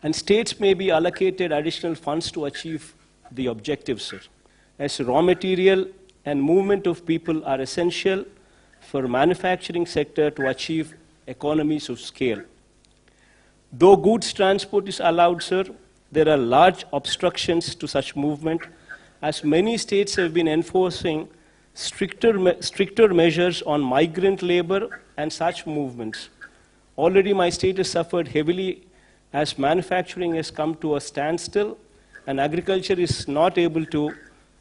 And states may be allocated additional funds to achieve the objectives, sir, as raw material and movement of people are essential for manufacturing sector to achieve economies of scale. Though goods transport is allowed, sir, there are large obstructions to such movement, as many states have been enforcing stricter measures on migrant labor and such movements. Already my state has suffered heavily as manufacturing has come to a standstill and agriculture is not able to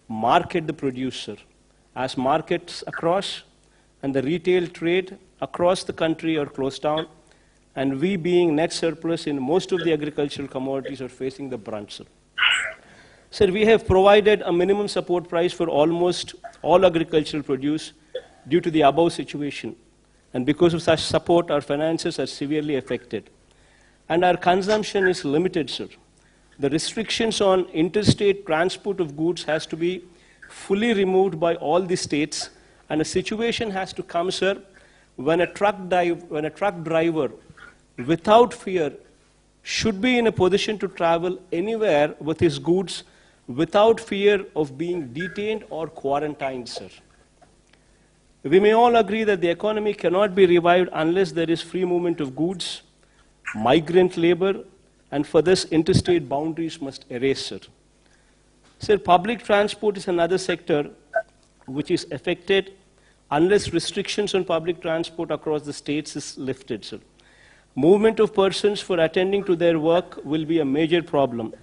market the producer, as markets across and the retail trade across the country are closed down, and we being net surplus in most of the agricultural commodities are facing the brunt, sir. Sir, we have provided a minimum support price for almost all agricultural produce due to the above situation, and because of such support, our finances are severely affected. And our consumption is limited, sir. The restrictions on interstate transport of goods has to be fully removed by all the states, and a situation has to come, sir, when a truck driver, without fear, should be in a position to travel anywhere with his goods without fear of being detained or quarantined, sir. We may all agree that the economy cannot be revived unless there is free movement of goods, migrant labor, and for this interstate boundaries must erase, sir. Sir, public transport is another sector which is affected unless restrictions on public transport across the states is lifted, sir. Movement of persons for attending to their work will be a major problem.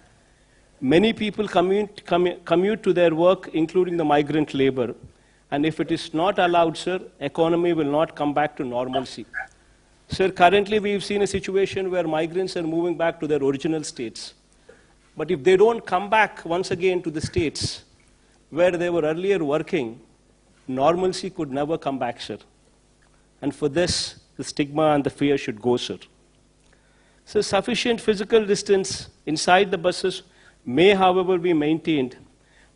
Many people commute to their work, including the migrant labor, and if it is not allowed, sir, economy will not come back to normalcy. Sir, currently we've seen a situation where migrants are moving back to their original states. But if they don't come back once again to the states where they were earlier working, normalcy could never come back, sir. And for this, the stigma and the fear should go, sir. So sufficient physical distance inside the buses may, however, be maintained.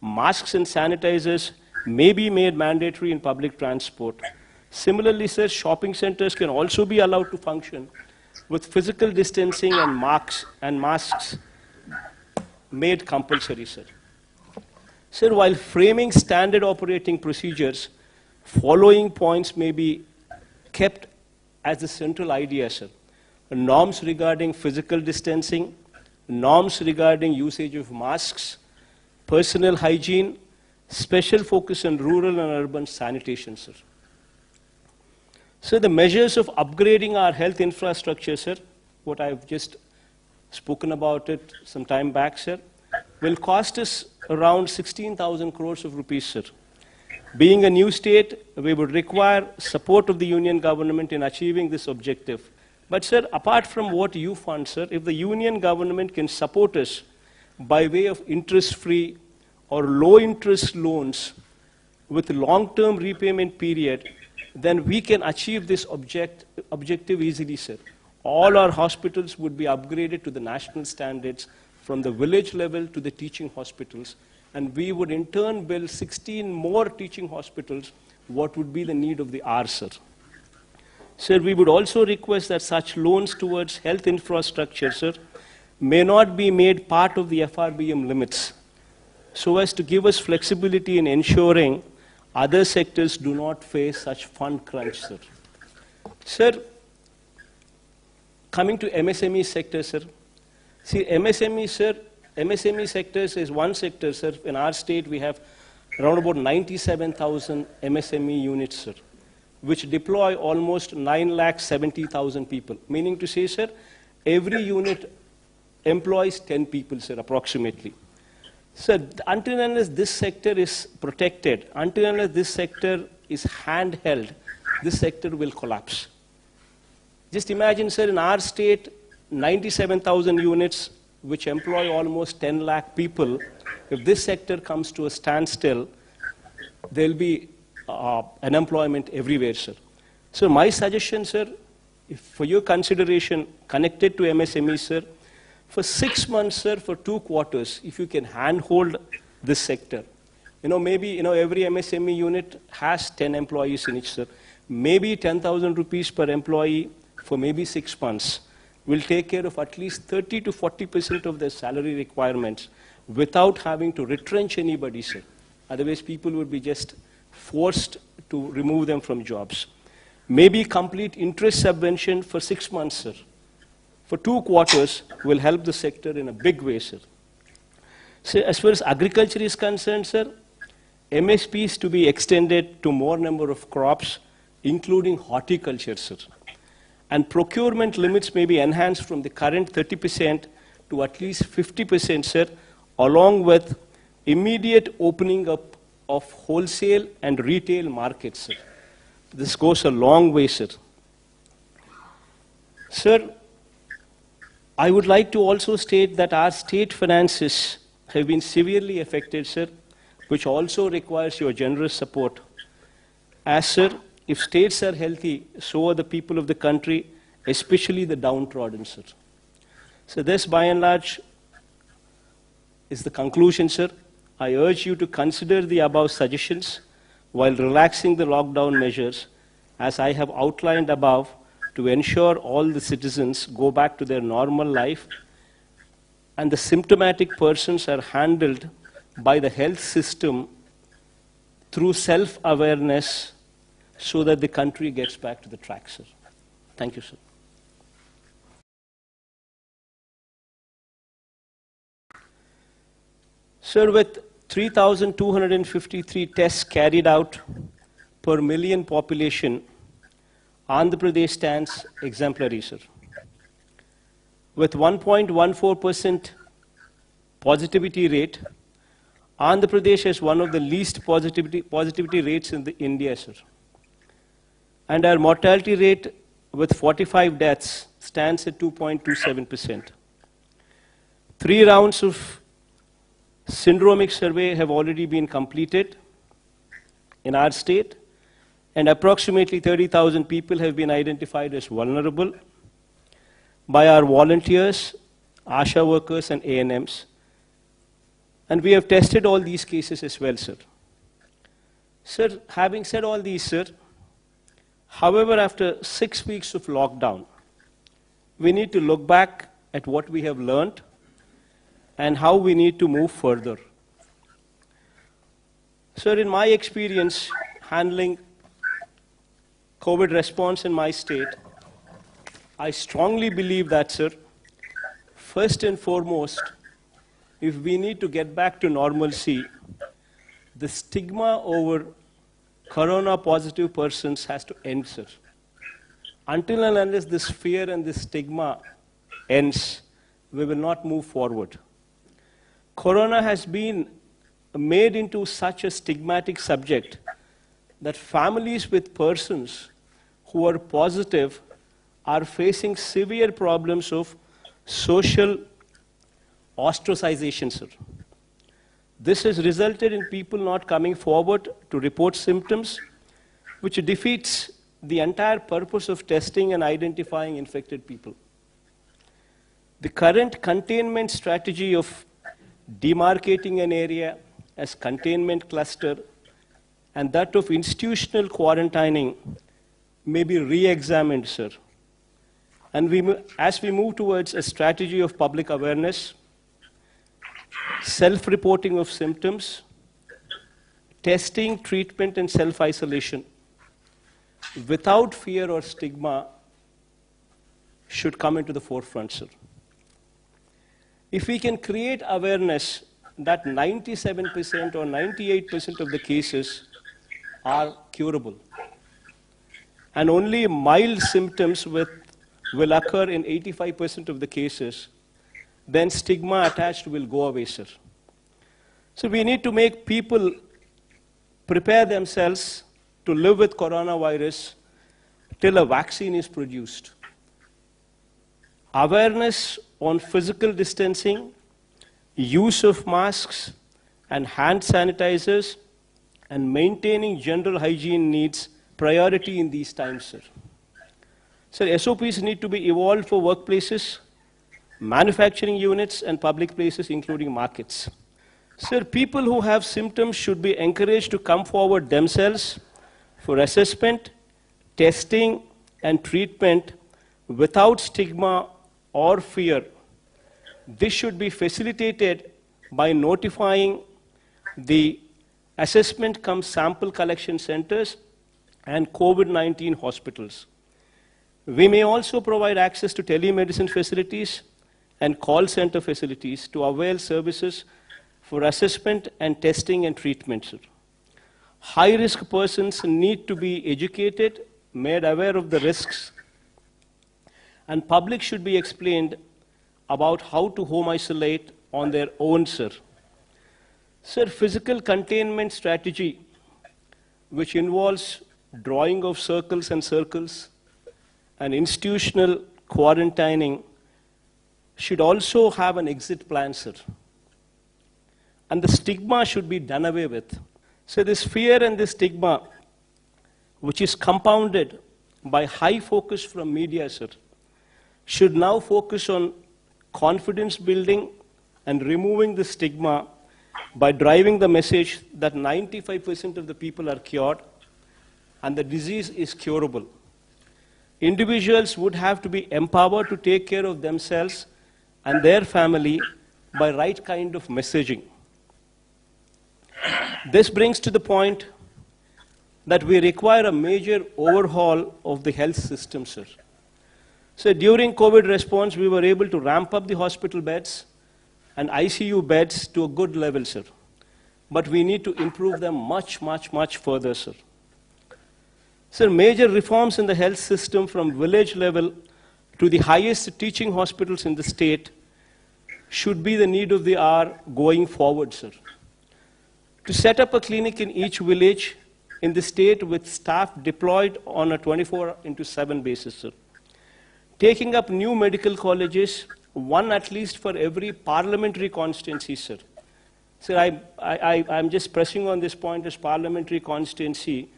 Masks and sanitizers may be made mandatory in public transport. Similarly, sir, shopping centers can also be allowed to function with physical distancing and masks made compulsory, sir. Sir, while framing standard operating procedures, following points may be kept as the central idea, sir. Norms regarding physical distancing, norms regarding usage of masks, personal hygiene, special focus on rural and urban sanitation, sir. So the measures of upgrading our health infrastructure, sir, what I've just spoken about it some time back, sir, will cost us around 16,000 crores of rupees, sir. Being a new state, we would require support of the union government in achieving this objective. But, sir, apart from what you fund, sir, if the union government can support us by way of interest-free or low-interest loans with long-term repayment period, then we can achieve this objective easily, sir. All our hospitals would be upgraded to the national standards from the village level to the teaching hospitals, and we would in turn build 16 more teaching hospitals, what would be the need of the hour, sir. Sir, we would also request that such loans towards health infrastructure, sir, may not be made part of the FRBM limits, so as to give us flexibility in ensuring other sectors do not face such fund crunch, sir. Sir, coming to MSME sector, sir. See, MSME, sir, MSME sectors is one sector, sir. In our state, we have around about 97,000 MSME units, sir, which deploy almost 9,70,000 people. Meaning to say, sir, every unit employs 10 people, sir, approximately. Sir, until and unless this sector is protected, until and unless this sector is handheld, this sector will collapse. Just imagine, sir, in our state, 97,000 units, which employ almost 10 lakh people. If this sector comes to a standstill, there will be unemployment everywhere, sir. So my suggestion, sir, if for your consideration connected to MSME, sir, for 6 months, sir, for 2 quarters, if you can handhold this sector. Maybe, every MSME unit has 10 employees in it, sir. Maybe 10,000 rupees per employee for maybe 6 months. will take care of at least 30 to 40% of their salary requirements without having to retrench anybody, sir. Otherwise, people would be just forced to remove them from jobs. Maybe complete interest subvention for 6 months, sir. For 2 quarters will help the sector in a big way, sir. So as far as agriculture is concerned, sir, MSPs to be extended to more number of crops, including horticulture, sir. And procurement limits may be enhanced from the current 30% to at least 50%, sir, along with immediate opening up of wholesale and retail markets, sir. This goes a long way, sir. Sir, I would like to also state that our state finances have been severely affected, sir, which also requires your generous support. As, sir, if states are healthy, so are the people of the country, especially the downtrodden, sir. So this, by and large, is the conclusion, sir. I urge you to consider the above suggestions while relaxing the lockdown measures, as I have outlined above, to ensure all the citizens go back to their normal life and the symptomatic persons are handled by the health system through self-awareness so that the country gets back to the track, sir. Thank you, sir. Sir, with 3,253 tests carried out per million population, Andhra Pradesh stands exemplary, sir. With 1.14% positivity rate, Andhra Pradesh has one of the least positivity rates in India, sir. And our mortality rate with 45 deaths stands at 2.27%. 3 rounds of syndromic survey have already been completed in our state, and approximately 30,000 people have been identified as vulnerable by our volunteers, ASHA workers, and ANMs. And we have tested all these cases as well, sir. Sir, having said all these, sir, however, after 6 weeks of lockdown, we need to look back at what we have learned and how we need to move further. Sir, in my experience handling COVID response in my state, I strongly believe that, sir, first and foremost, if we need to get back to normalcy, the stigma over corona positive persons has to end, sir. Until and unless this fear and this stigma ends, we will not move forward. Corona has been made into such a stigmatic subject that families with persons who are positive are facing severe problems of social ostracization, sir. This has resulted in people not coming forward to report symptoms, which defeats the entire purpose of testing and identifying infected people. The current containment strategy of demarcating an area as containment cluster and that of institutional quarantining may be re-examined, sir. And as we move towards a strategy of public awareness, self-reporting of symptoms, testing, treatment, and self-isolation, without fear or stigma, should come into the forefront, sir. If we can create awareness that 97% or 98% of the cases are curable, and only mild symptoms will occur in 85% of the cases, then stigma attached will go away, sir. So we need to make people prepare themselves to live with coronavirus till a vaccine is produced. Awareness on physical distancing, use of masks and hand sanitizers, and maintaining general hygiene needs priority in these times, sir. So SOPs need to be evolved for workplaces, manufacturing units, and public places, including markets. Sir, people who have symptoms should be encouraged to come forward themselves for assessment, testing, and treatment without stigma or fear. This should be facilitated by notifying the assessment cum sample collection centers and COVID-19 hospitals. We may also provide access to telemedicine facilities and call center facilities to avail services for assessment and testing and treatment. High-risk persons need to be educated, made aware of the risks, and public should be explained about how to home isolate on their own, sir. Sir, physical containment strategy, which involves drawing of circles and circles and institutional quarantining, should also have an exit plan, sir. And the stigma should be done away with. So this fear and this stigma, which is compounded by high focus from media, sir, should now focus on confidence building and removing the stigma by driving the message that 95% of the people are cured and the disease is curable. Individuals would have to be empowered to take care of themselves and their family by right kind of messaging. This brings to the point that we require a major overhaul of the health system, sir. So during COVID response, we were able to ramp up the hospital beds and ICU beds to a good level, sir. But we need to improve them much, much, much further, sir. Sir, major reforms in the health system from village level to the highest teaching hospitals in the state should be the need of the hour going forward, sir. To set up a clinic in each village in the state with staff deployed on a 24/7 basis, sir. Taking up new medical colleges, one at least for every parliamentary constituency, sir. Sir, I'm just pressing on this point as parliamentary constituency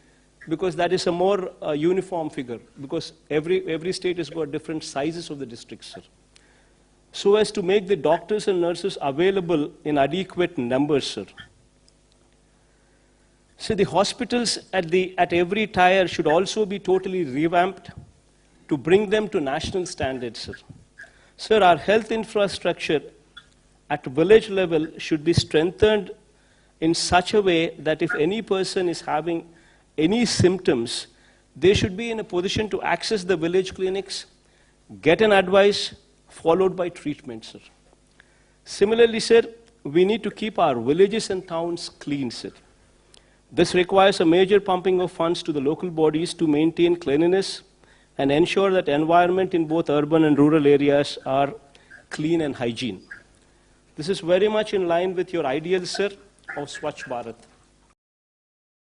because that is a more uniform figure, because every state has got different sizes of the districts, sir. So as to make the doctors and nurses available in adequate numbers, sir. So the hospitals at every tier should also be totally revamped to bring them to national standards, sir. Sir, our health infrastructure at village level should be strengthened in such a way that if any person is having any symptoms, they should be in a position to access the village clinics, get an advice, followed by treatment, sir. Similarly, sir, we need to keep our villages and towns clean, sir. This requires a major pumping of funds to the local bodies to maintain cleanliness and ensure that environment in both urban and rural areas are clean and hygiene. This is very much in line with your ideals, sir, of Swachh Bharat.